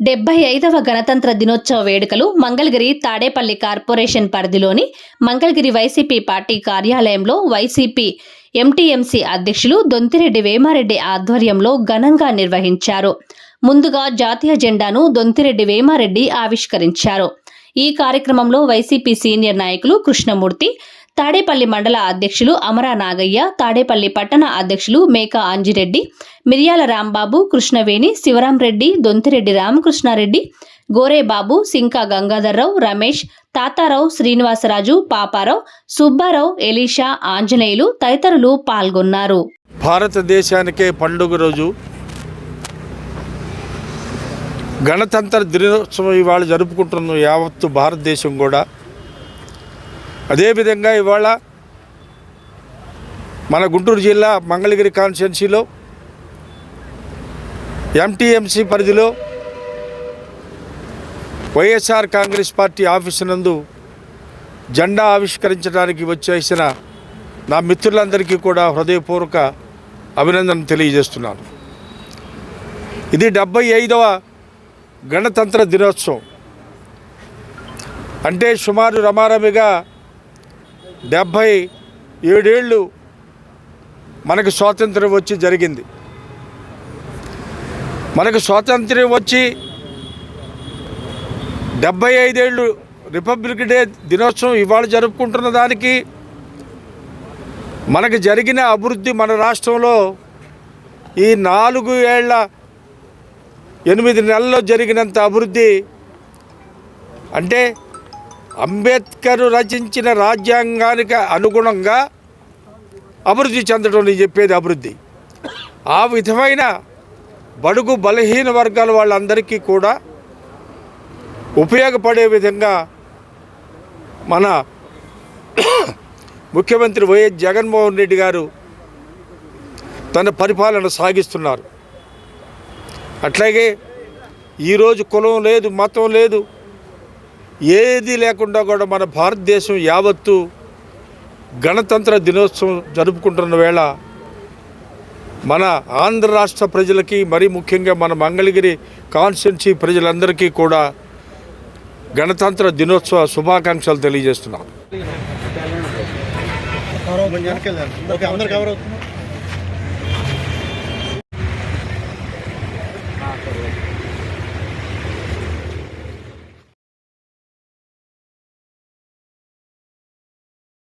75వ గణతంత్ర దినోత్సవ వేడుకలు మంగళగిరి తాడేపల్లి కార్పొరేషన్ పరిధిలోని మంగళగిరి వైసీపీ పార్టీ కార్యాలయంలో వైసీపీ ఎంటీఎంసీ అధ్యక్షులు దొంతిరెడ్డి వేమారెడ్డి ఆధ్వర్యంలో ఘనంగా నిర్వహించారు. ముందుగా జాతీయ జెండాను దొంతిరెడ్డి వేమారెడ్డి ఆవిష్కరించారు. ఈ కార్యక్రమంలో వైసీపీ సీనియర్ నాయకులు కృష్ణమూర్తి, తాడేపల్లి మండల అధ్యక్షులు అమరా నాగయ్య, తాడేపల్లి పట్టణ అధ్యక్షులు మేకా అంజిరెడ్డి, మిర్యాల రాంబాబు, కృష్ణవేణి, శివరాంరెడ్డి, దొంతిరెడ్డి రామకృష్ణారెడ్డి, గోరేబాబు, సింకా గంగాధర్రావు, రమేష్, తాతారావు, శ్రీనివాసరాజు, పాపారావు, సుబ్బారావు, ఎలీషా, ఆంజనేయులు తదితరులు పాల్గొన్నారు. భారతదేశానికే పండుగ రోజు గణతంత్ర దినోత్సవం ఇవాళ జరుపుకుంటున్న యావత్తు భారతదేశం కూడా. అదేవిధంగా ఇవాళ మన గుంటూరు జిల్లా మంగళగిరి కాన్స్టిట్యున్సీలో ఎంటీఎంసీ పరిధిలో వైఎస్ఆర్ కాంగ్రెస్ పార్టీ ఆఫీసు నందు జెండా ఆవిష్కరించడానికి వచ్చేసిన నా మిత్రులందరికీ కూడా హృదయపూర్వక అభినందన తెలియజేస్తున్నాను. ఇది 75వ గణతంత్ర దినోత్సవం. అంటే సుమారు రమారమిగా 77 ఏళ్ళు మనకు స్వాతంత్ర్యం వచ్చి జరిగింది. మనకు స్వాతంత్ర్యం వచ్చి 75 ఏళ్ళు రిపబ్లిక్ డే దినోత్సవం ఇవాళ జరుపుకుంటున్న దానికి మనకు జరిగిన అభివృద్ధి, మన రాష్ట్రంలో ఈ 4 ఏళ్ల 8 నెలల్లో జరిగినంత అభివృద్ధి అంటే అంబేద్కర్ రచించిన రాజ్యాంగానికి అనుగుణంగా అభివృద్ధి చెందడం నేను చెప్పేది అభివృద్ధి. ఆ విధమైన బడుగు బలహీన వర్గాల వాళ్ళందరికీ కూడా ఉపయోగపడే విధంగా మన ముఖ్యమంత్రి వైఎస్ జగన్మోహన్ రెడ్డి గారు తన పరిపాలన సాగిస్తున్నారు. అట్లాగే ఈరోజు కులం లేదు, మతం లేదు, ఏది లేకుండా కూడా మన భారతదేశం యావత్తు గణతంత్ర దినోత్సవం జరుపుకుంటున్న వేళ మన ఆంధ్ర రాష్ట్ర ప్రజలకి, మరీ ముఖ్యంగా మన మంగళగిరి కాన్స్టిట్యున్సీ ప్రజలందరికీ కూడా గణతంత్ర దినోత్సవ శుభాకాంక్షలు తెలియజేస్తున్నాను.